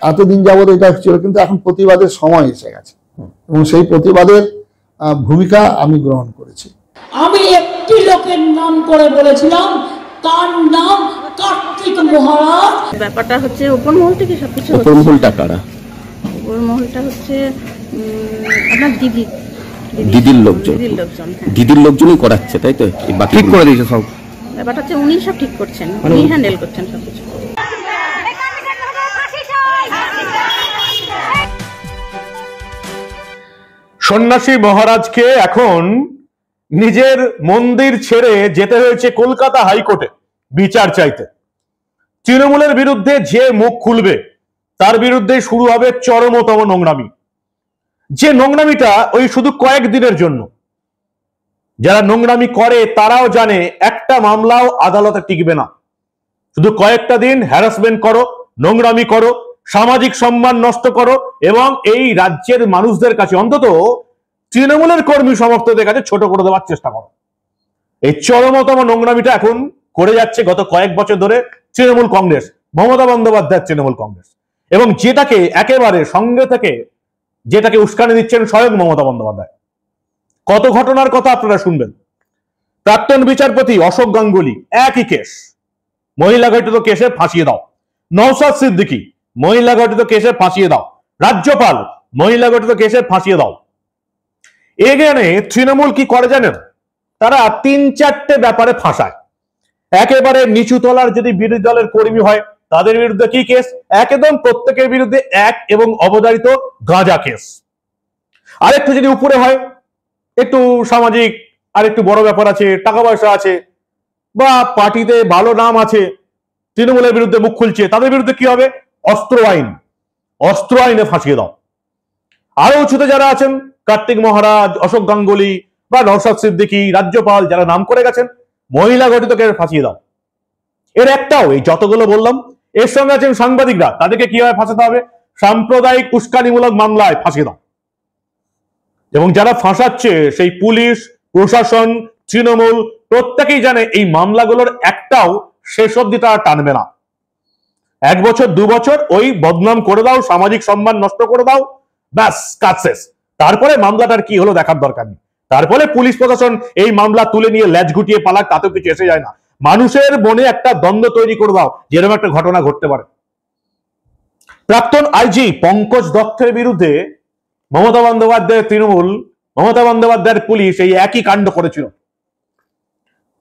এতদিন যাবত এটা ছিল, কিন্তু এখন প্রতিবাদের সময় এসে গেছে এবং সেই প্রতিবাদের ভূমিকা আমি গ্রহণ করেছি। আমি একটি লোকের নাম করে বলেছিলাম, তার নাম কার্তিক মহারাজ। ব্যাপারটা হচ্ছে উপর মহল থেকে সবকিছু। উপর মহলটা কারা? উপর মহলটা হচ্ছে আপনার দিদির লোকজন। দিদির লোকজনই করাচ্ছে, তাই তো? ঠিক করে দিয়েছে সব। ব্যাপারটা হচ্ছে উনি সব ঠিক করছেন, উনি হ্যান্ডেল করছেন সবকিছু। সন্ন্যাসী মহারাজকে এখন নিজের মন্দির ছেড়ে যেতে হয়েছে কলকাতা হাইকোর্টে বিচার চাইতে। তৃণমূলের বিরুদ্ধে যে মুখ খুলবে তার বিরুদ্ধে শুরু হবে চরমতম নোংরামি। যে নোংরামিটা ওই শুধু কয়েকদিনের জন্য। যারা নোংরামি করে তারাও জানে একটা মামলাও আদালতে টিকবে না। শুধু কয়েকটা দিন হ্যারাসমেন্ট করো, নোংরামি করো, সামাজিক সম্মান নষ্ট করো এবং এই রাজ্যের মানুষদের কাছে, অন্তত তৃণমূলের কর্মী সমর্থকদের কাছে ছোট করে দেওয়ার চেষ্টা করো। এই চরমতম নোংরামিটা এখন করে যাচ্ছে গত কয়েক বছর ধরে তৃণমূল কংগ্রেস, মমতা বন্দ্যোপাধ্যায়ের তৃণমূল কংগ্রেস, এবং যেটাকে একেবারে সঙ্গে থেকে যেটাকে উস্কানি দিচ্ছেন স্বয়ং মমতা বন্দ্যোপাধ্যায়। কত ঘটনার কথা আপনারা শুনবেন। প্রাক্তন বিচারপতি অশোক গাঙ্গুলি, একই কেস, মহিলা ঘটিত কেসে ফাঁসিয়ে দাও। নওশাদ সিদ্দিকী, মহিলা ঘটিত কেসে ফাঁসিয়ে দাও। রাজ্যপাল, মহিলা ঘটিত কেসে ফাঁসিয়ে দাও। এখানে তৃণমূল কি করে জানেন? তারা ৩-৪টে ব্যাপারে ফাঁসায়। একেবারে নিচু তলার যদি বিরোধী দলের কর্মী হয় তাদের বিরুদ্ধে কি কেস? একদম প্রত্যেকের বিরুদ্ধে এক এবং অবধারিত গাঁজা কেস। আরেকটু যদি উপরে হয়, একটু সামাজিক আর একটু বড় ব্যাপার আছে, টাকা পয়সা আছে, বা পার্টিতে ভালো নাম আছে, তৃণমূলের বিরুদ্ধে মুখ খুলছে, তাদের বিরুদ্ধে কি হবে? অস্ত্র আইন, অস্ত্র আইনে ফাঁসিয়ে দাও। আরো উঁচুতে যারা আছেন, কার্তিক মহারাজ, অশোক গাঙ্গুলি বা নওশাদ সিদ্দিকী, রাজ্যপাল, যারা নাম করে গেছেন, মহিলা ঘটিত কেসে ফাঁসিয়ে দাও। এর একটাও, এই যতগুলো বললাম, এর সঙ্গে আছেন সাংবাদিকরা, তাদেরকে কিভাবে ফাঁসাতে হবে? সাম্প্রদায়িক উস্কানিমূলক মামলায় ফাঁসিয়ে দাও। এবং যারা ফাঁসাচ্ছে সেই পুলিশ, প্রশাসন, তৃণমূল প্রত্যেকেই জানে এই মামলাগুলোর একটাও শেষ অবধি তারা টানবে না। 1 বছর 2 বছর ওই বদনাম করে দাও, সামাজিক সম্মান নষ্ট করে দাও, ব্যাস কাজ শেষ। তারপরে মামলাটার কি হলো দেখার দরকার নেই। তারপরে পুলিশ প্রশাসন এই মামলা তুলে নিয়ে ল্যাজ গুটিয়ে পালাক, তাতেও কিছু এসে যায় না। মানুষের মনে একটা দ্বন্দ্ব তৈরি করে দাও, যেরকম একটা ঘটনা ঘটতে পারে। প্রাক্তন আইজি পঙ্কজ দত্তের বিরুদ্ধে মমতা বন্দ্যোপাধ্যায়ের তৃণমূল, মমতা বন্দ্যোপাধ্যায়ের পুলিশ এই একই কাণ্ড করেছিল।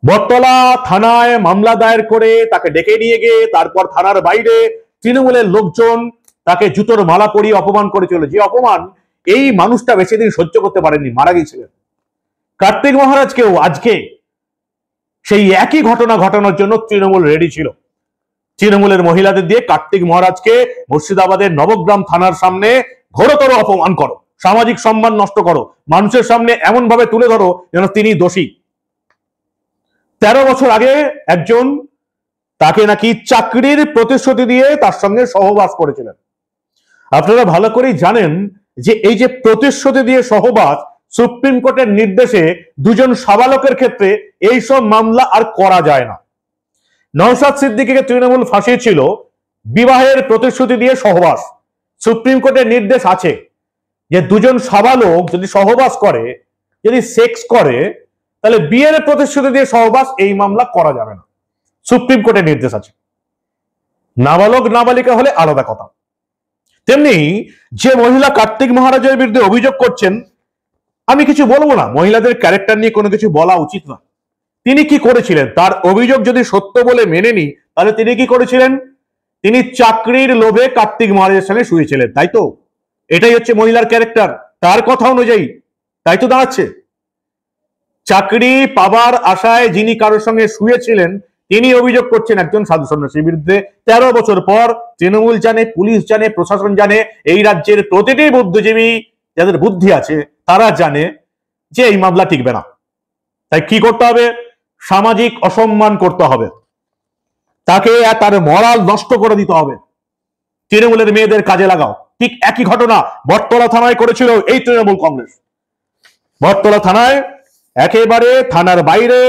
বটতলা থানায় মামলা দায়ের করে তাকে ডেকে নিয়ে গিয়ে তারপর থানার বাইরে তৃণমূলের লোকজন তাকে জুতোর মালা পরিয়ে অপমান করেছিল। যে অপমান এই মানুষটা বেশি দিন সহ্য করতে পারেননি, মারা গিয়েছিলেন। কার্তিক মহারাজকেও আজকে সেই একই ঘটনা ঘটানোর জন্য তৃণমূল রেডি ছিল। তৃণমূলের মহিলাদের দিয়ে কার্তিক মহারাজকে মুর্শিদাবাদের নবগ্রাম থানার সামনে ঘোরতর অপমান করো, সামাজিক সম্মান নষ্ট করো, মানুষের সামনে এমন ভাবে তুলে ধরো যেন তিনি দোষী। 13 বছর আগে একজন তাকে নাকি চাকরির প্রতিশ্রুতি দিয়ে তার সঙ্গে সহবাস করেছিলেন। আপনারা ভালো করেই জানেন যে এই যে প্রতিশ্রুতি দিয়ে সহবাস, সুপ্রিম কোর্টের নির্দেশে দুজন সাবালকের ক্ষেত্রে এইসব মামলা আর করা যায় না। নওশাদ সিদ্দিকীকে তৃণমূল ফাঁসিয়েছিল বিবাহের প্রতিশ্রুতি দিয়ে সহবাস। সুপ্রিম কোর্টের নির্দেশ আছে যে দুজন সাবালক যদি সহবাস করে, যদি সেক্স করে, তাহলে বিয়ের প্রতিশ্রুতি দিয়ে সহবাস এই মামলা করা যাবে না। সুপ্রিম কোর্টের নির্দেশ আছে। নাবালক নাবালিকা হলে আলাদা কথা। তেমনি যে মহিলা কার্তিক মহারাজের বিরুদ্ধে অভিযোগ করছেন, আমি কিছু বলবো না, মহিলাদের ক্যারেক্টার নিয়ে কোনো কিছু বলা উচিত না। তিনি কি করেছিলেন, তার অভিযোগ যদি সত্য বলে মেনে নি, তাহলে তিনি কি করেছিলেন? তিনি চাকরির লোভে কার্তিক মহারাজের সঙ্গে শুয়েছিলেন, তাই তো? এটাই হচ্ছে মহিলার ক্যারেক্টার, তার কথা অনুযায়ী তাই তো দাঁড়াচ্ছে। চাকরি পাবার আশায় যিনি কারোর সঙ্গে শুয়েছিলেন, তিনি অভিযোগ করছেন একজন সাধু সন্ন্যাসীর বিরুদ্ধে। 13 বছর পর তৃণমূল জানে, পুলিশ জানে, প্রশাসন জানে, এই রাজ্যের প্রতিটি বুদ্ধিজীবী যাদের বুদ্ধি আছে তারা জানে যে এই মামলা টিকবে না। তাই কি করতে হবে? সামাজিক অসম্মান করতে হবে, তাকে তার মরাল নষ্ট করে দিতে হবে। তৃণমূলের মেয়েদের কাজে লাগাও। ঠিক একই ঘটনা বটতলা থানায় করেছিল এই তৃণমূল কংগ্রেস। বটতলা থানায় একেবারে থানার বাইরে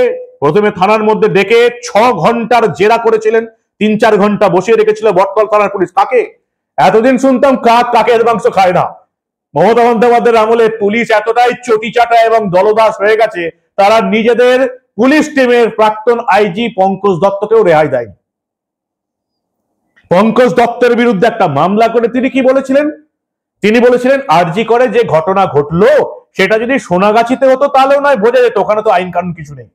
প্রথমে থানার মধ্যে ডেকে 6 ঘন্টার জেরা করেছিলেন, 3-4 ঘন্টা বসিয়ে রেখেছিল বটতলা থানার পুলিশ। তাকে এতদিন শুনতাম কাক কাকের মাংস খায় না। মমতা বন্দ্যোপাধ্যায়ের আমলে পুলিশ এতটাই চটিচাটা এবং দলদাস হয়ে গেছে, তারা নিজেদের পুলিশ টিমের প্রাক্তন আইজি পঙ্কজ দত্তকেও রেহাই দেয়নি। পঙ্কজ দত্তের বিরুদ্ধে একটা মামলা করে তিনি কি বলেছিলেন? তিনি বলেছিলেন আরজি করে যে ঘটনা ঘটলো সেটা যদি সোনাগাছিতে হতো তাহলেও নয় বোঝা যেত, ওখানে তো আইন কানুন কিছু নেই।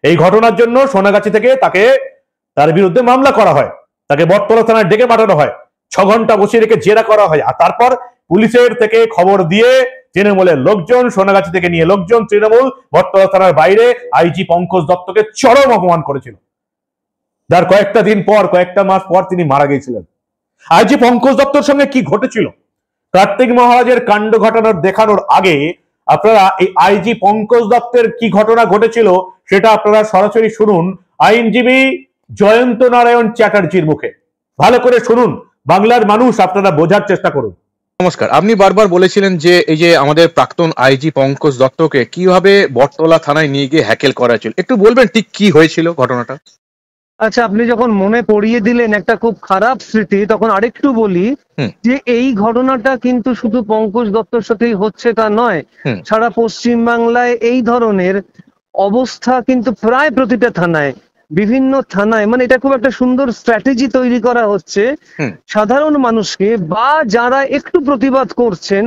এই ঘটনার জন্য সোনাগাছি থেকে তার বিরুদ্ধে মামলা করা হয়, তাকে বটতলা থানায় ডেকে পাঠানো হয়, 6 ঘন্টা বসিয়ে রেখে জেরা করা হয়, আর তারপর পুলিশের থেকে খবর দিয়ে তৃণমূলের লোকজন, সোনাগাছি থেকে নিয়ে লোকজন তৃণমূল বটতলা থানার বাইরে আইজি পঙ্কজ দত্তকে চরম অপমান করেছিল। তার কয়েকটা মাস পর তিনি মারা গিয়েছিলেন। আইজি পঙ্কজ দত্তর সঙ্গে কি ঘটেছিল কার্তিক মহারাজের কাণ্ড ঘটানোর দেখানোর আগে আপনারা এই আইজি পঙ্কজ দত্তের কি ঘটনা ঘটেছিল সেটা আপনারা সরাসরি শুনুন আইনজীবী জয়ন্ত নারায়ণ চ্যাটার্জির মুখে। ভালো করে শুনুন, বাংলার মানুষ আপনারা বোঝার চেষ্টা করুন। নমস্কার। আপনি বারবার বলেছিলেন যে এই যে আমাদের প্রাক্তন আইজি পঙ্কজ দত্তকে কিভাবে বটতলা থানায় নিয়ে গিয়ে হ্যাকেল করা হয়েছিল, একটু বলবেন ঠিক কি হয়েছিল ঘটনাটা? আচ্ছা, আপনি যখন মনে পড়িয়ে দিলেন একটা খুব খারাপ স্মৃতি, তখন আরেকটু বলি যে এই ঘটনাটা কিন্তু শুধু পঙ্কজ দত্তর সাথেই হচ্ছে তা নয়, সারা পশ্চিম বাংলায় এই ধরনের অবস্থা কিন্তু প্রায় প্রতিটা থানায়, বিভিন্ন থানায়, মানে এটা খুব একটা সুন্দর স্ট্র্যাটেজি তৈরি করা হচ্ছে সাধারণ মানুষকে বা যারা একটু প্রতিবাদ করছেন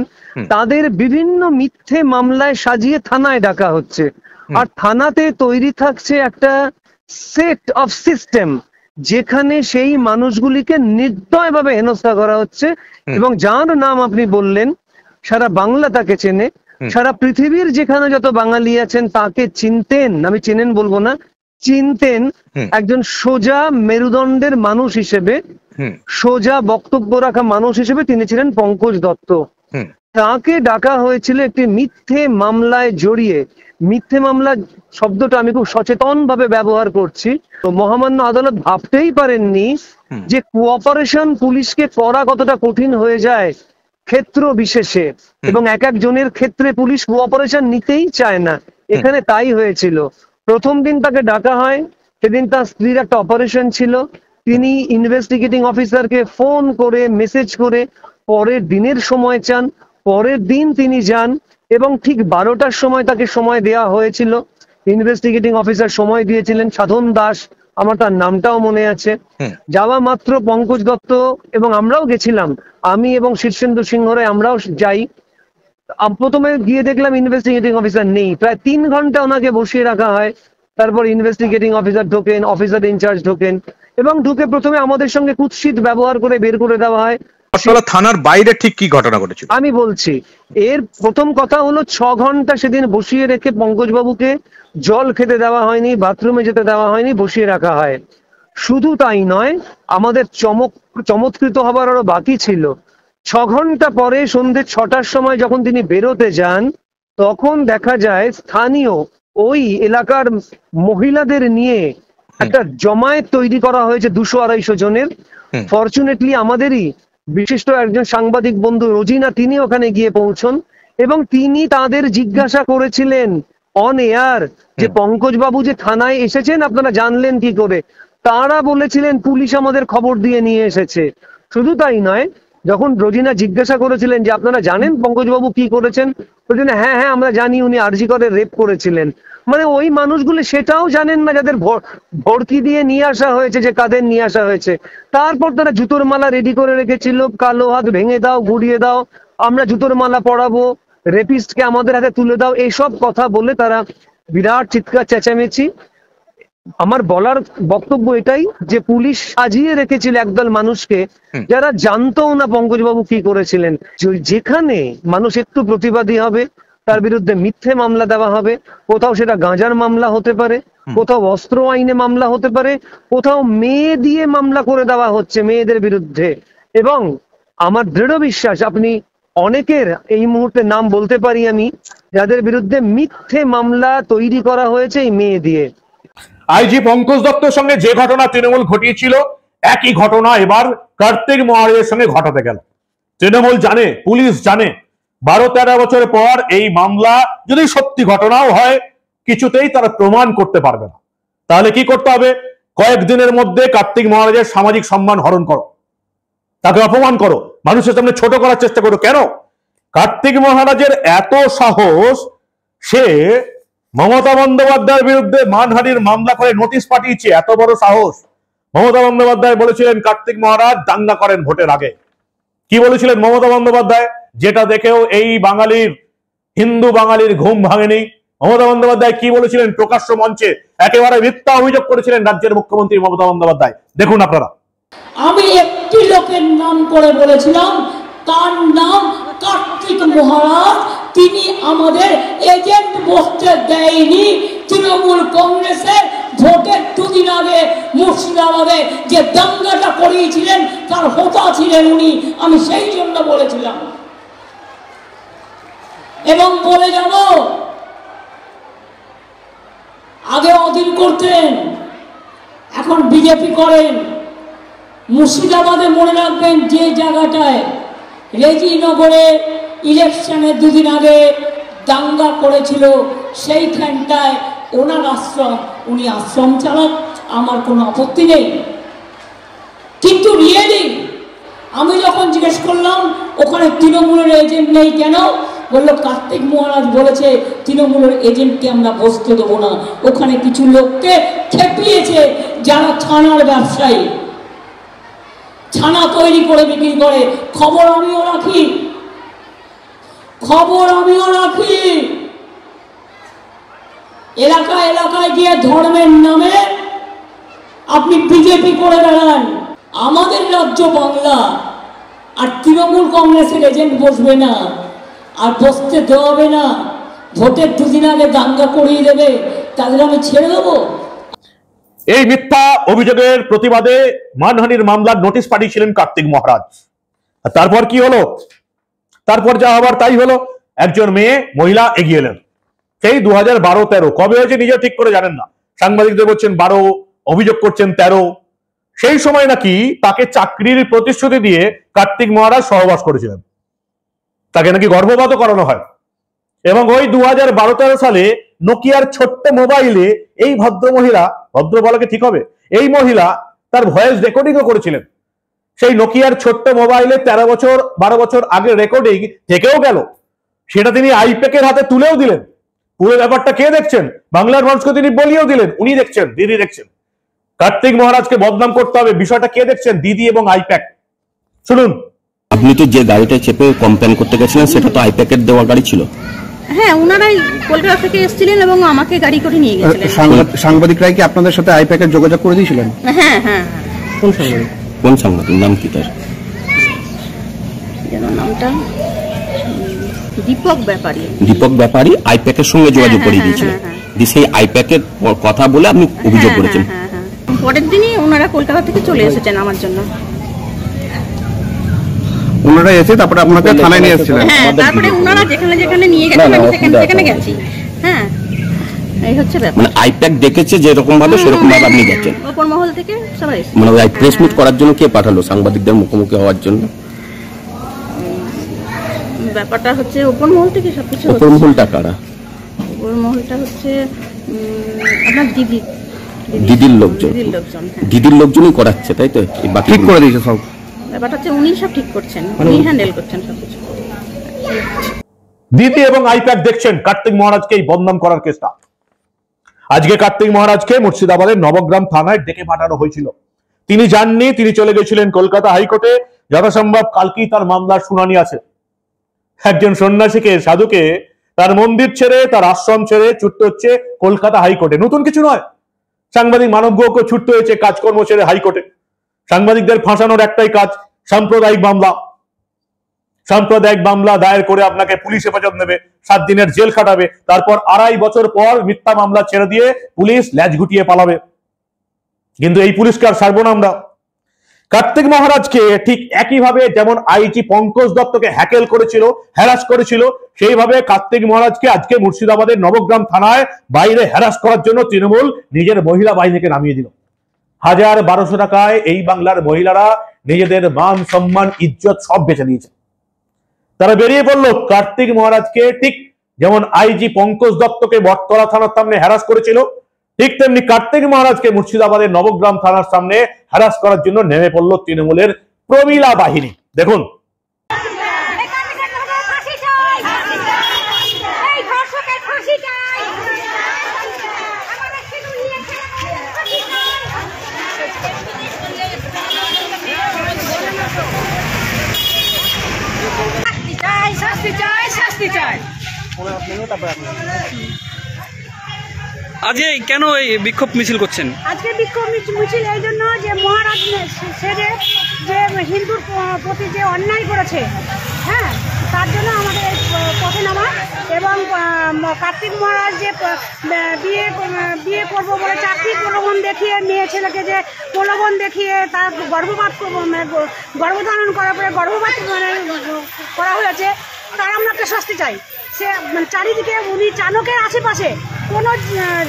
তাদের বিভিন্ন মিথ্যে মামলায় সাজিয়ে থানায় ডাকা হচ্ছে। আর থানাতে তৈরি থাকছে একটা সেট অফ সিস্টেম যেখানে সেই মানুষগুলিকে নির্দয়ভাবে হেনস্থা করা হচ্ছে, এবং যার নাম আপনি বললেন সারা বাংলা তাকে চেনে, সারা পৃথিবীর যেখানে যত বাঙালি আছেন তাকে চিনতেন, আমি চেনেন বলবো না, চিনতেন একজন সোজা মেরুদণ্ডের মানুষ হিসেবে, সোজা বক্তব্য রাখা মানুষ হিসেবে তিনি ছিলেন পঙ্কজ দত্ত। তাকে ডাকা হয়েছিল একটি মিথ্যে মামলায় জড়িয়ে। মিথ্যে মামলা শব্দটা আমি খুব সচেতন ভাবে ব্যবহার করছি। তো মহামান্য আদালত ভাবতেই পারেননি যে কোঅপারেশন পুলিশকে করা কতটা কঠিন হয়ে যায় ক্ষেত্র বিশেষে, এবং এক একজনের ক্ষেত্রে পুলিশ কোঅপারেশন নিতেই চায় না। এখানে তাই হয়েছিল। প্রথম দিন তাকে ডাকা হয়, সেদিন তার স্ত্রীর একটা অপারেশন ছিল, তিনি ইনভেস্টিগেটিং অফিসারকে ফোন করে মেসেজ করে পরের দিনের সময় চান, পরের দিন তিনি যান, এবং ঠিক 12টার সময় তাকে সময় দেওয়া হয়েছিল। ইনভেস্টিগেটিং অফিসার সময় দিয়েছিলেন সাধন দাস, আমার তার নামটাও মনে আছে। যাওয়া মাত্র পঙ্কজ দত্ত এবং আমরাও গেছিলাম, আমি এবং শীর্ষেন্দু সিংহ রায় আমরাও যাই। প্রথমে গিয়ে দেখলাম ইনভেস্টিগেটিং অফিসার নেই, প্রায় 3 ঘন্টা ওনাকে বসিয়ে রাখা হয়। তারপর ইনভেস্টিগেটিং অফিসার ঢোকেন, অফিসার ইনচার্জ ঢোকেন, এবং ঢুকে প্রথমে আমাদের সঙ্গে কুৎসিত ব্যবহার করে বের করে দেওয়া হয়। থানার বাইরে ঠিক কি ঘটনা ঘটেছিল আমি বলছি। এর প্রথম কথা হলো 6 ঘন্টা সেদিন বসিয়ে রেখে পঙ্কজ বাবুকে জল খেতে দেওয়া হয়নি, বাথরুমে যেতে দেওয়া হয়নি, বসিয়ে রাখা হয়। শুধু তাই নয়, আমাদের চমৎকৃত হবার আরো বাকি ছিল। 6 ঘন্টা পরে সন্ধ্যে 6টার সময় যখন তিনি বেরোতে যান, তখন দেখা যায় স্থানীয় ওই এলাকার মহিলাদের নিয়ে একটা জমায়েত তৈরি করা হয়েছে 200-250 জনের। ফরচুনেটলি আমাদেরই বিশিষ্ট একজন সাংবাদিক বন্ধু রোজিনা, তিনি ওখানে গিয়ে পৌঁছন, এবং তিনি তাদের জিজ্ঞাসা করেছিলেন অন এয়ার যে পঙ্কজ বাবু যে থানায় এসেছেন আপনারা জানলেন কি করে? তারা বলেছিলেন পুলিশ আমাদের খবর দিয়ে নিয়ে এসেছে। শুধু তাই নয়, যখন রোজিনা জিজ্ঞাসা করেছিলেন যে আপনারা জানেন পঙ্কজ বাবু কি করেছেন, বলছেন হ্যাঁ হ্যাঁ আমরা জানি, উনি আরজি করে রেপ করেছিলেন। মানে ওই মানুষগুলি সেটাও জানেন না যাদের ভর্তি দিয়ে নিয়ে আসা হয়েছে, যে কাদের নিয়ে আসা হয়েছে। তারপর তারা জুতোর মালা রেডি করে রেখেছিল, কালো হাত ভেঙে দাও, গুড়িয়ে দাও, আমরা জুতোর মালা পরাবো, রেপিস্টকে আমাদের হাতে তুলে দাও, এইসব কথা বলে তারা বিরাট চিৎকার চেঁচামেচি। আমার বলার বক্তব্য এটাই যে পুলিশ সাজিয়ে রেখেছিল একদল মানুষকে যারা জানতো না পঙ্কজ বাবু কি করেছিলেন। যেখানে মানুষ একটু প্রতিবাদী হবে তার বিরুদ্ধে মিথ্যে মামলা দেওয়া হবে, কোথাও সেটা গাঁজার মামলা হতে পারে, কোথাও অস্ত্র আইনে মামলা হতে পারে, কোথাও মেয়ে দিয়ে মামলা করে দেওয়া হচ্ছে মেয়েদের বিরুদ্ধে। এবং আমার দৃঢ় বিশ্বাস আপনি অনেকের এই মুহূর্তে নাম বলতে পারি আমি, যাদের বিরুদ্ধে মিথ্যে মামলা তৈরি করা হয়েছে এই মেয়ে দিয়ে। আইজি পঙ্কজ দত্তের সঙ্গে যে ঘটনা তৃণমূল ঘটিয়েছিল, একই ঘটনা এবার কার্তিক মহারাজের সঙ্গে ঘটাতে গেল। তৃণমূল জানে, পুলিশ জানে, 12-13 বছর পর এই মামলা যদি সত্যি ঘটনাও হয় কিছুতেই তারা প্রমাণ করতে পারবে না। তাহলে কি করতে হবে? কয়েকদিনের মধ্যে কার্তিক মহারাজের সামাজিক সম্মান হরণ করো। তাকে অপমান করো, মানুষের সামনে ছোট করার চেষ্টা করো। কেন? কার্তিক মহারাজের এত সাহস, সে মমতা বন্দ্যোপাধ্যায়ের বিরুদ্ধে মানহানির মামলা করে নোটিশ পাঠিয়েছে। এত বড় সাহস! মমতা বন্দ্যোপাধ্যায় বলেছিলেন কার্তিক মহারাজ দাঙ্গা করেন ভোটের আগে। কি বলেছিলেন মমতা বন্দ্যোপাধ্যায়? যেটা দেখেও এই বাঙালির, হিন্দু বাঙালির ঘুম ভাঙেনি। মমতা বন্দ্যোপাধ্যায় কি বলেছিলেন? প্রকাশ্য মঞ্চে একেবারে মিথ্যা অভিযোগ করেছিলেন রাজ্যের মুখ্যমন্ত্রী মমতা বন্দ্যোপাধ্যায়। দেখুন আপনারা। আমি একটি লোকের নাম করে বলেছিলাম, তার নাম কার্তিক মহারাজ। তিনি আমাদের এজেন্ট বসতে দেয়নি। তৃণমূল কংগ্রেসের ভোটের দুদিন আগে মুর্শিদাবাদে যে দাঙ্গাটা করিয়েছিলেন তার হোতা ছিলেন উনি। আমি সেই জন্য বলেছিলাম এবং বলে যাব, আগে অধীন করতেন, এখন বিজেপি করেন। মুর্শিদাবাদে মনে রাখবেন যে জায়গাটায় রেজিনগরে ইলেকশনের দুদিন আগে দাঙ্গা করেছিল সেইখানটায় ওনার আশ্রম, উনি আশ্রম চালান, আমার কোনো আপত্তি নেই। কিন্তু রিয়েলি আমি যখন জিজ্ঞেস করলাম ওখানে তৃণমূলের এজেন্ট নেই কেন, বললো কার্তিক মহারাজ বলেছে তৃণমূলের এজেন্টকে আমরা বসতে দেবো না। ওখানে কিছু লোককে খেপিয়েছে যারা ছানার ব্যবসায়ী, ছানা তৈরি করে বিক্রি করে। খবর আমিও রাখি, খবর আমিও রাখি। এলাকায় এলাকায় গিয়ে ধর্মের নামে আপনি বিজেপি করে বেড়ান। আমাদের রাজ্য বাংলা, আর তৃণমূল কংগ্রেসের এজেন্ট বসবে না, আর বসতে দেওয়া হবে না। ভোটের দুদিন আগে দাঙ্গা করিয়ে দেবে, তাদের আমি ছেড়ে দেবো? এই মিথ্যা অভিযোগের প্রতিবাদে মানহানির মামলার নোটিশ পাঠিয়েছিলেন কার্তিক মহারাজ। আর তারপর কি হলো? তারপর যা হবার তাই হলো। একজন মেয়ে মহিলা এগিয়ে এলেন। সেই 2012-13 কবে হয়েছে নিজে ঠিক করে জানেন না। সাংবাদিকদের বলছেন 12, অভিযোগ করছেন 13। সেই সময় নাকি তাকে চাকরির প্রতিশ্রুতি দিয়ে কার্তিক মহারাজ সহবাস করেছিলেন। তাকে নাকি গর্ভপাতও করানো হয়। এবং ওই 2012-13 সালে নোকিয়ার ছোট্ট মোবাইলে এই ভদ্রমহিলা, ভদ্র বলাকে ঠিক হবে, এই মহিলা তার ভয়েস রেকর্ডিংও করেছিলেন। সেই নোকিয়ার ছোট্ট মোবাইলে 12 বছর আগের রেকর্ডিং থেকেও গেল, সেটা তিনি আইপ্যাকের হাতে তুলেও দিলেন। পুরো ব্যাপারটা কে দেখছেন? বাংলার মানুষকে তিনি বলিয়েও দিলেন, উনি দেখছেন, দিদি দেখছেন। কার্তিক মহারাজকে বদনাম করতে হবে, বিষয়টা কে দেখছেন? দিদি এবং আইপ্যাক। শুনুন। আপনি তো যে গাড়িটা চেপে কমপ্লেন করতে গেছিলেন সেটা তো আইপ্যাকের দেওয়া গাড়ি ছিল। হ্যাঁ, ওনারাই কলকাতা থেকে এসেছিলেন এবং আমাকে গাড়ি করে নিয়ে গেছিলেন। সাংবাদিকরাই কি আপনাদের সাথে আইপ্যাকের যোগাযোগ করে দিয়েছিলেন? হ্যাঁ হ্যাঁ। কোন সাংবাদিক? কোন সাংবাদিক? নাম কি তার? যেন নামটা দীপক ব্যাপারী। দীপক ব্যাপারী আইপ্যাকের সঙ্গে যোগাযোগ করে দিয়েছিলেন। সেই আইপ্যাকের কথা বলে আপনি অভিযোগ করেছেন। পরের দিনই ওনারা কলকাতা থেকে চলে এসেছেন আমার জন্য। ওনারা এসে তারপরে আপনাকে থানায় নিয়ে এসেছিলেন? হ্যাঁ, তারপরে ওনারা যেখানে যেখানে নিয়ে গেছেন আমি সেখানে গেছি। হ্যাঁ, এই হচ্ছে ব্যাপার। মানে আইপ্যাক দেখেছে যেরকম ভাবে সেরকম ভাবে আপনি গেছেন। ওপর মহল থেকে সবাই এসেছে। মানে ওই প্রেস মিট করার জন্য কে পাঠালো সাংবাদিকদের মুখোমুখি হওয়ার জন্য? ব্যাপারটা হচ্ছে ওপর মহল থেকে সবকিছু। ওপর মহলটা কারা? ওপর মহলটা হচ্ছে আপনার দিদির লোকজন। দিদির লোকজনই করাচ্ছে, তাই তো? ঠিক করে দিয়েছে সব। ব্যাপারটা হচ্ছে উনি সব ঠিক করছেন, উনি হ্যান্ডেল করছেন সবকিছু। দিদি এবং আইপ্যাক দেখছেন কার্তিক মহারাজকে এই বদনাম করার কেসটা। আজকে কার্তিক মহারাজকে মুর্শিদাবাদের নবগ্রাম থানায় ডেকে পাঠানো হয়েছিল। তিনি যাননি, তিনি চলে গেছিলেন কলকাতা হাইকোর্টে। যথাসম্ভব কালকেই তার মামলার শুনানি আছে। একজন সন্ন্যাসীকে, সাধুকে তার মন্দির ছেড়ে, তার আশ্রম ছেড়ে ছুটতে হচ্ছে কলকাতা হাইকোর্টে। নতুন কিছু নয়। সাংবাদিক মানব গোকে ছুটতে হয়েছে কাজকর্ম ছেড়ে হাইকোর্টে। সাংবাদিকদের ফাঁসানোর একটাই কাজ, সাম্প্রদায়িক মামলা। সাম্প্রদায়িক মামলা দায়ের করে আপনাকে পুলিশ হেফাজত নেবে, 7 দিনের জেল খাটাবে, তারপর 2.5 বছর পর মিথ্যা মামলা ছেড়ে দিয়ে পুলিশ ল্যাজ গুটিয়ে পালাবে। কিন্তু এই পুলিশকে আর ছাড়বো না আমরা। কার্তিক মহারাজকে ঠিক একইভাবে যেমন আইজি পঙ্কজ দত্তকে হ্যাকেল করেছিল, হ্যারাস করেছিল, সেইভাবে কার্তিক মহারাজকে আজকে মুর্শিদাবাদের নবগ্রাম থানায় বাইরে হ্যারাস করার জন্য তৃণমূল নিজের মহিলা বাহিনীকে নামিয়ে দিল। 1200 টাকায় এই বাংলার মহিলারা নিজেদের মান, সম্মান, ইজ্জত সব বেঁচে দিয়েছে। তারা বেরিয়ে পড়লো কার্তিক মহারাজকে ঠিক যেমন আইজি পঙ্কজ দত্তকে বটতলা থানার সামনে হ্যারাস করেছিল, ঠিক তেমনি কার্তিক মহারাজকে মুর্শিদাবাদের নবগ্রাম থানার সামনে হ্যারাস করার জন্য নেমে পড়লো তৃণমূলের প্রমীলা বাহিনী। দেখুন আজকে কেন এই বিক্ষোভ মিছিল করছেন? আজকে বিক্ষোভ মিছিল এই জন্য যে মহারাজ সেজে যে হিন্দুর প্রতি যে অন্যায় করেছে, হ্যাঁ, তার জন্য আমাদের পথে নামা। এবং কার্তিক মহারাজ যে বিয়ে করবো বলে চাকরি প্রলোভন দেখিয়ে মেয়ে ছেলেকে যে প্রলোভন দেখিয়ে তার গর্ভধারণ করার পরে গর্ভপাত করা হয়েছে, তার আমরা একটা শাস্তি চাই। সে চারিদিকে উনি চাণকের আশেপাশে কোনো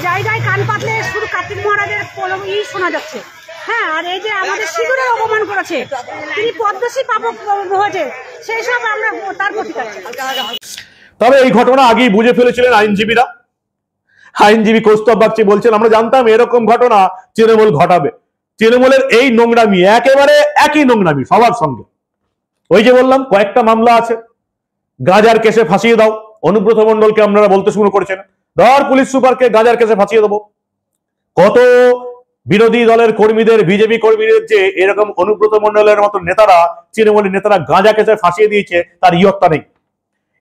জায়গায় কান পাতলে শুধু কার্তিক মহারাজের শোনা যাচ্ছে, হ্যাঁ। আর এই যে আমাদের সিঁদুরের অপমান করেছে, তিনি পদ্মশ্রী পাবক হয়েছে, সেই সব আমরা তার প্রতিকার চাই। তবে এই ঘটনা আগেই বুঝে ফেলেছিলেন আইনজীবীরা। আইনজীবী কৌস্তব বাগচি বলছেন, আমরা জানতাম এরকম ঘটনা তৃণমূল ঘটাবে। তৃণমূলের এই নোংরামি একেবারে একই নোংরামি সবার সঙ্গে। ওই যে বললাম কয়েকটা মামলা আছে, গাঁজার কেসে ফাঁসিয়ে দাও, অনুব্রত মণ্ডলকে আপনারা বলতে শুরু করেছেন, ধর পুলিশ সুপারকে গাঁজার কেসে ফাঁসিয়ে দেবো। কত বিরোধী দলের কর্মীদের, বিজেপি কর্মীদের যে এরকম অনুব্রত মণ্ডলের মতো নেতারা, তৃণমূলের নেতারা গাঁজা কেসে ফাঁসিয়ে দিয়েছে, তার ইয়ত্তা নেই।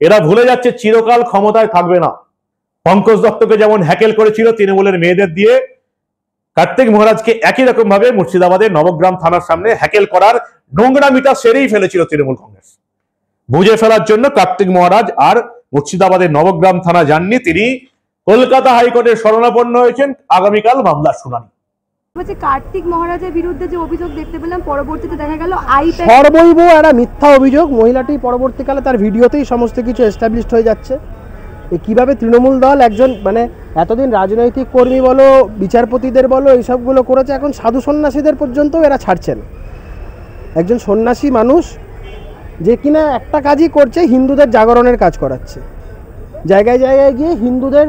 এরা ভুলে যাচ্ছে চিরকাল ক্ষমতায় থাকবে না। পঙ্কজ দত্তকে যেমন হ্যাকেল করেছিল তৃণমূলের মেয়েদের দিয়ে, কার্তিক মহারাজকে একই রকম ভাবে মুর্শিদাবাদের নবগ্রাম থানার সামনে হ্যাকেল করার নোংরামিটা সেরেই ফেলেছিল তৃণমূল কংগ্রেস। বুঝে ফেলার জন্য কার্তিক মহারাজ আর মুর্শিদাবাদের নবগ্রাম থানা যাননি, তিনি কলকাতা হাইকোর্টের শরণাপন্ন হয়েছেন। আগামীকাল মামলার শুনানি। কার্তিক মহারাজের বিরুদ্ধে যে অভিযোগ দেখতে পেলাম, পরবর্তীতে দেখা গেল সর্বৈব একটা মিথ্যা অভিযোগ। মহিলাটি পরবর্তীকালে তার ভিডিওতেই সমস্ত কিছু এস্টাবলিশড হয়ে যাচ্ছে। কিভাবে তৃণমূল দল একজন এতদিন রাজনৈতিক কর্মী বলো, বিচারপতিদের বলো, এইসবগুলো করেছে, এখন সাধু সন্ন্যাসীদের পর্যন্ত এরা ছাড়ছেন। একজন সন্ন্যাসী মানুষ যে কিনা একটা কাজই করছে, হিন্দুদের জাগরণের কাজ করাচ্ছে। জায়গায় জায়গায় গিয়ে হিন্দুদের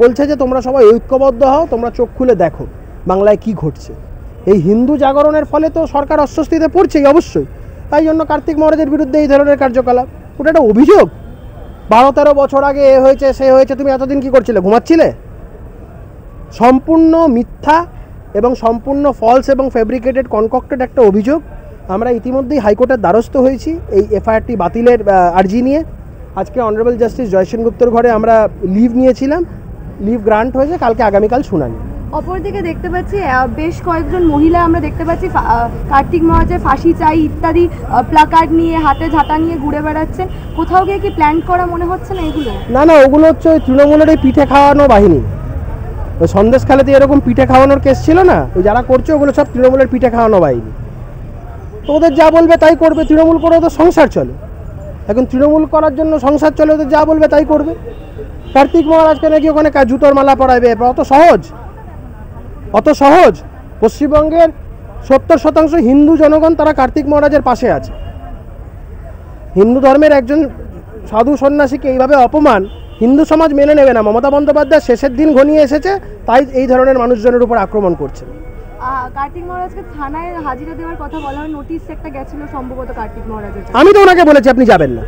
বলছে যে তোমরা সবাই ঐক্যবদ্ধ হও, তোমরা চোখ খুলে দেখো বাংলায় কি ঘটছে। এই হিন্দু জাগরণের ফলে তো সরকার অস্বস্তিতে পড়ছেই অবশ্যই। তাই জন্য কার্তিক মহারাজের বিরুদ্ধে এই ধরনের কার্যকলাপ। ওটা একটা অভিযোগ। 12-13 বছর আগে এ হয়েছে, সে হয়েছে, তুমি এতদিন কি করছিলে? ঘুমাচ্ছিলে? সম্পূর্ণ মিথ্যা এবং সম্পূর্ণ ফলস এবং ফেব্রিকেটেড কনকক্টেড একটা অভিযোগ। আমরা ইতিমধ্যেই হাইকোর্টের দ্বারস্থ হয়েছি এই এফআইআরটি বাতিলের আর্জি নিয়ে। আজকে অনারেবল জাস্টিস জয় সেনগুপ্তর ঘরে আমরা লিভ নিয়েছিলাম, লিভ গ্রান্ট হয়েছে, কালকে আগামীকাল শুনানি। অপরদিকে দেখতে পাচ্ছি বেশ কয়েকজন মহিলা আমরা দেখতে পাচ্ছি কার্তিক মহারাজের ফাঁসি চাই ইত্যাদি প্লাকার্ড নিয়ে, হাতে ঝাঁটা নিয়ে ঘুরে বেড়াচ্ছেন। কোথাও গিয়ে কি প্ল্যান করা মনে হচ্ছে না এগুলো? না না, ওগুলো হচ্ছে ওই তৃণমূলের এই পিঠে খাওয়ানো বাহিনী। ওই সন্দেশখালিতে এরকম পিঠে খাওয়ানোর কেস ছিল না, ওই যারা করছে ওগুলো সব তৃণমূলের পিঠে খাওয়ানো বাহিনী। তো ওদের যা বলবে তাই করবে। তৃণমূল করে ওদের সংসার চলে। এখন তৃণমূল করার জন্য সংসার চলে, ওদের যা বলবে তাই করবে। কার্তিক মহারাজকে নাকি ওখানে জুতোর মালা পরাবে, অত সহজ? অত সহজ? পশ্চিমবঙ্গের 70% হিন্দু জনগণ তারা কার্তিক মহারাজের পাশে আছে। হিন্দু ধর্মের একজন সাধু সন্ন্যাসীকে এইভাবে অপমান হিন্দু সমাজ মেনে নেবে না। মমতা বন্দ্যোপাধ্যায় শেষের দিন ঘনিয়ে এসেছে, তাই এই ধরনের মানুষজনের উপর আক্রমণ করছে। কার্তিক মহারাজকে থানায় হাজিরা দেওয়ার কথা বলা হয়, নোটিশ একটা গেছিল সম্ভবত কার্তিক মহারাজের। আমি তো ওনাকে বলেছি আপনি যাবেন না।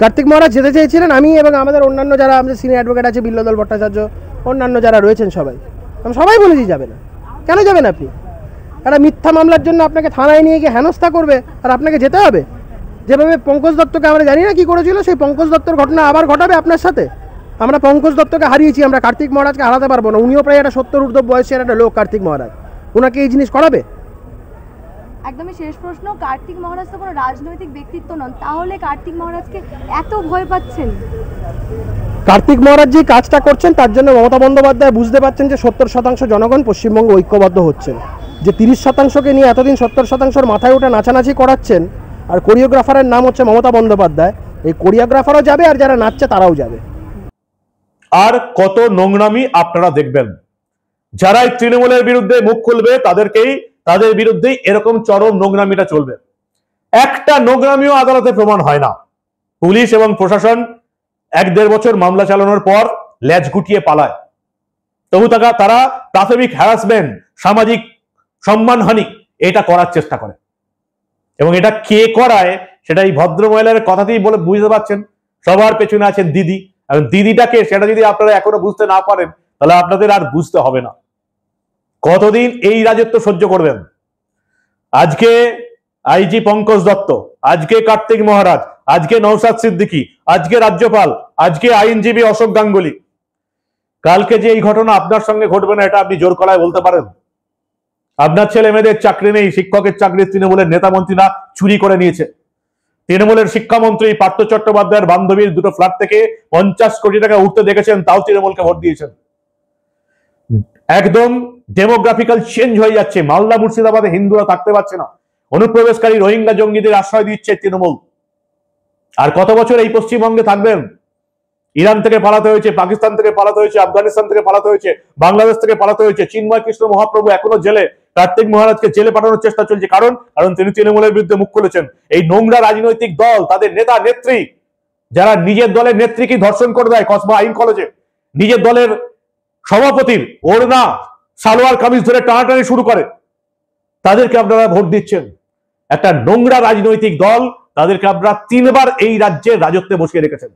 কার্তিক মহারাজ যেতে চেয়েছিলেন, আমি এবং আমাদের অন্যান্য যারা আমাদের সিনিয়র অ্যাডভোকেট আছে, বিল্লদল ভট্টাচার্য, অন্যান্য যারা রয়েছেন সবাই বলেছি যাবে না। কেন যাবেন আপনি? একটা মিথ্যা মামলার জন্য আপনাকে থানায় নিয়ে গিয়ে হেনস্থা করবে আর আপনাকে যেতে হবে? যেভাবে পঙ্কজ দত্তকে আমরা জানি না কি করেছিল, সেই পঙ্কজ দত্তর ঘটনা আবার ঘটাবে আপনার সাথে? আমরা পঙ্কজ দত্তকে হারিয়েছি, আমরা কার্তিক মহারাজকে হারাতে পারবো না। উনিও প্রায় একটা 70 ঊর্ধ্ব বয়সের একটা লোক কার্তিক মহারাজ, ওনাকে এই জিনিস করাবে? একদমই শেষ প্রশ্ন, কার্তিক মহারাজ তো কোনো রাজনৈতিক ব্যক্তিত্ব নন, তাহলে কার্তিক মহারাজকে এত ভয় পাচ্ছেন? কার্তিক মহারাজ যে কাজটা করছেন তার জন্য মমতা বন্দ্যোপাধ্যায় বুঝতে পারছেন যে 70% জনগণ পশ্চিমবঙ্গ ঐক্যবদ্ধ হচ্ছেন। যে 30%কে নিয়ে এতদিন 70%র মাথায় ওঠা নাচানাচি করাচ্ছেন, আর কোরিওগ্রাফারের নাম হচ্ছে মমতা বন্দ্যোপাধ্যায়, এই কোরিওগ্রাফারও যাবে আর যারা নাচছে তারাও যাবে। আর কত নোংরামি আপনারা দেখবেন। যারা তৃণমূলের বিরুদ্ধে মুখ খুলবে তাদের বিরুদ্ধেই এরকম চরম নোংরামিটা চলবে। একটা নোংরামিও আদালতে প্রমাণ হয় না। পুলিশ এবং প্রশাসন 1-1.5 বছর মামলা চালানোর পর লেজ গুটিয়ে পালায়। তবু তারা প্রাথমিক হ্যারাসমেন্ট, সামাজিক সম্মানহানি এটা করার চেষ্টা করে। এবং এটা কে করায় সেটা এই ভদ্র মহিলার কথাতেই বলে বুঝতে পারছেন। সবার পেছনে আছেন দিদি, এবং দিদিটাকে সেটা যদি আপনারা এখনো বুঝতে না পারেন তাহলে আপনাদের আর বুঝতে হবে না। কতদিন এই রাজত্ব সহ্য করবেন? আজকে আইজি পঙ্কজ দত্ত, আজকে কার্তিক মহারাজ, আজকে নওশাদ সিদ্দিকী, আজকে রাজ্যপাল, আজকে আইনজীবী অশোক গাঙ্গুলি। কালকে যে এই ঘটনা আপনার সঙ্গে ঘটবে না এটা আপনি জোর করায় বলতে পারেন? আপনার ছেলে মেয়েদের চাকরি নেই, শিক্ষকের চাকরি তৃণমূলের নেতা মন্ত্রীরা চুরি করে নিয়েছে। তৃণমূলের শিক্ষামন্ত্রী পার্থ চট্টোপাধ্যায়ের বান্ধবীর দুটো ফ্ল্যাট থেকে 50 কোটি টাকা উঠতে দেখেছেন, তাও তৃণমূলকে ভোট দিয়েছেন। একদম ডেমোগ্রাফিক্যাল চেঞ্জ হয়ে যাচ্ছে। মালদা মুর্শিদাবাদে হিন্দুরা থাকতে পারছে না, অনুপ্রবেশকারী রোহিঙ্গা জঙ্গিদের আশ্রয় দিচ্ছে তৃণমূল। আর কত বছর এই পশ্চিমবঙ্গে থাকবেন? ইরান থেকে পালাতে হয়েছে, পাকিস্তান থেকে পালাতে হয়েছে, আফগানিস্তান থেকে পালাতে হয়েছে, বাংলাদেশ থেকে পালাতে হয়েছে। চিন্ময় কৃষ্ণ মহাপ্রভু এখনো জেলে, কার্তিক মহারাজকে জেলে পাঠানোর চেষ্টা চলছে। কারণ তিনি তৃণমূলের বিরুদ্ধে মুখ খুলেছেন। এই নোংরা রাজনৈতিক দল, তাদের নেতা নেত্রী, যারা নিজের দলের নেত্রীকে ধর্ষণ করে দেয় কসবা আইন কলেজে, নিজের দলের সভাপতির ওড়না সালোয়ার কামিজ ধরে টানাটানি শুরু করে, তাদেরকে আপনারা ভোট দিচ্ছেন। একটা নোংরা রাজনৈতিক দল, তাদেরকে আপনারা 3 বার এই রাজ্যের রাজত্বে বসিয়ে রেখেছেন।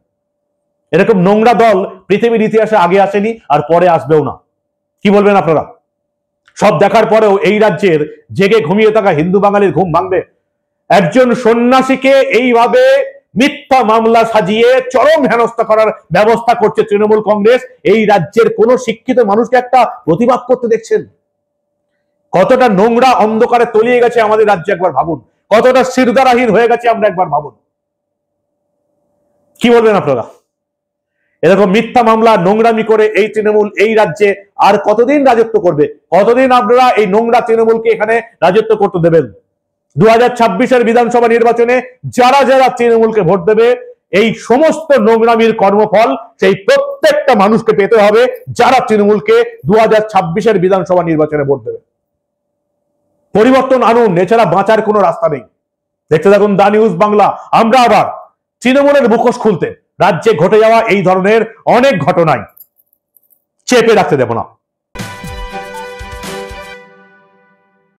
এরকম নোংরা দল পৃথিবীর ইতিহাসে আগে আসেনি, আর পরে আসবেও না। কি বলবেন আপনারা? সব দেখার পরেও এই রাজ্যের জেগে ঘুমিয়ে থাকা হিন্দু বাঙালির ঘুম ভাঙবে? একজন সন্ন্যাসীকে এইভাবে মিথ্যা মামলা সাজিয়ে চরম হেনস্থা করার ব্যবস্থা করছে তৃণমূল কংগ্রেস। এই রাজ্যের কোন শিক্ষিত মানুষকে একটা প্রতিবাদ করতে দেখছেন? কতটা নোংরা অন্ধকারে তলিয়ে গেছে আমাদের রাজ্যে একবার ভাবুন। কতটা শিরদারাহীন হয়ে গেছে আমরা একবার ভাবুন। কি বলবেন আপনারা? এরকম মিথ্যা মামলা নোংরামি করে এই তৃণমূল এই রাজ্যে আর কতদিন রাজত্ব করবে? কতদিন আপনারা এই নোংরা তৃণমূলকে এখানে রাজত্ব করতে দেবেন? 2026-এর বিধানসভা নির্বাচনে যারা যারা তৃণমূলকে ভোট দেবে, এই সমস্ত নোংরামির কর্মফল সেই প্রত্যেকটা মানুষকে পেতে হবে যারা তৃণমূলকে 2026-এর বিধানসভা নির্বাচনে ভোট দেবে। পরিবর্তন আনুন, এছাড়া বাঁচার কোনো রাস্তা নেই। দেখতে থাকুন দা নিউজ বাংলা। আমরা আবার তৃণমূলের মুখোশ খুলতে রাজ্যে ঘটে যাওয়া এই ধরনের অনেক ঘটনায় চেপে রাখতে দেব না।